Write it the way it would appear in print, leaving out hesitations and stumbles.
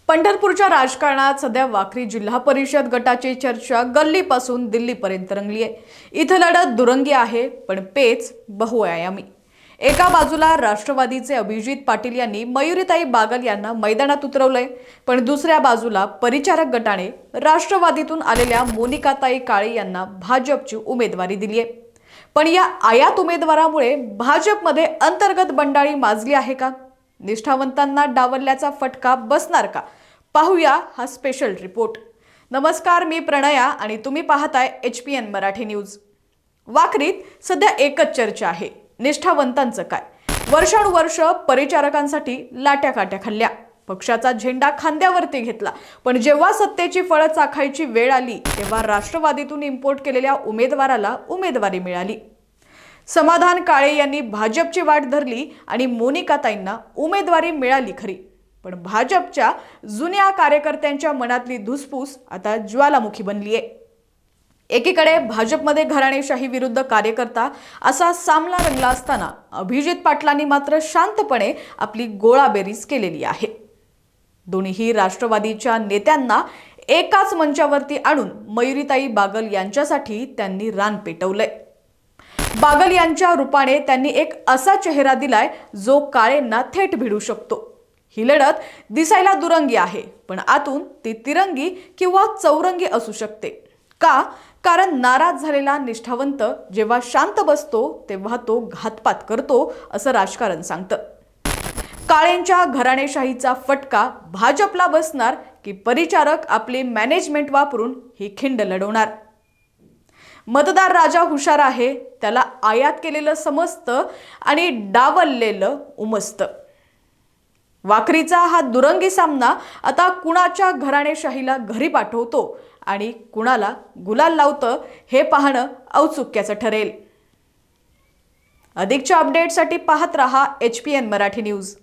पंढरपूरच्या राजकारणात सध्या वाखरी जिल्हा परिषद गटाची चर्चा गल्लीपासून दिल्लीपर्यंत रंगली आहे। इथं लढत दुरंगी आहे, पण पेच बहुआयामी। एका बाजूला राष्ट्रवादीचे अभिजित पाटील यांनी मयुरीताई बागल यांना मैदानात उतरवलंय, पण दुसऱ्या बाजूला परिचारक गटाने राष्ट्रवादीतून आलेल्या मोनिकाताई काळे यांना भाजपची उमेदवारी दिली आहे। पण या आयात उमेदवारामुळे भाजपमध्ये अंतर्गत बंडाळी माजली आहे का? निष्ठावंतांना डावलल्याचा फटका बसणार का? पाहूया हा स्पेशल रिपोर्ट। नमस्कार, मी प्रणया आणि तुम्ही पाहताय HPN मराठी न्यूज। वाखरीत सध्या एकच चर्चा आहे, निष्ठावंतांचं काय? वर्षानुवर्ष परिचारकांसाठी लाट्या काट्या खाल्ल्या, पक्षाचा झेंडा खांद्यावरती घेतला, पण जेव्हा सत्तेची फळं चाखायची वेळ आली तेव्हा राष्ट्रवादीतून इम्पोर्ट केलेल्या उमेदवाराला उमेदवारी मिळाली। समाधान काळे यांनी भाजपची वाट धरली आणि मोनिकाताईंना उमेदवारी मिळाली खरी, पण भाजपच्या जुन्या कार्यकर्त्यांच्या मनातली धुसफूस आता ज्वालामुखी बनली आहे। एकीकडे भाजपमध्ये घराणेशाही विरुद्ध कार्यकर्ता असा सामना रंगला असताना अभिजित पाटलांनी मात्र शांतपणे आपली गोळाबेरीज केलेली आहे। दोन्ही राष्ट्रवादीच्या नेत्यांना एकाच मंचावरती आणून मयुरीताई बागल यांच्यासाठी त्यांनी रान पेटवलंय। बागल यांच्या रूपाने त्यांनी एक असा चेहरा दिलाय जो काळेंना थेट भिडू शकतो। ही लढत दिसायला दुरंगी आहे, पण आतून ती तिरंगी किंवा चौरंगी असू शकते। का? कारण नाराज झालेला निष्ठावंत जेव्हा शांत बसतो तेव्हा तो घातपात करतो, असं राजकारण सांगतं। काळेंच्या घराणेशाहीचा फटका भाजपला बसणार की परिचारक आपली मॅनेजमेंट वापरून ही खिंड लढवणार? मतदार राजा हुशार आहे, त्याला आयात केलेलं समजतं आणि डावललेलं उमजतं। वाखरीचा हा दुरंगी सामना आता कुणाच्या घराणेशाहीला घरी पाठवतो आणि कुणाला गुलाल लावतं हे पाहणं औत्सुक्याचं ठरेल। अधिकच्या अपडेटसाठी पाहत रहा HPN मराठी न्यूज।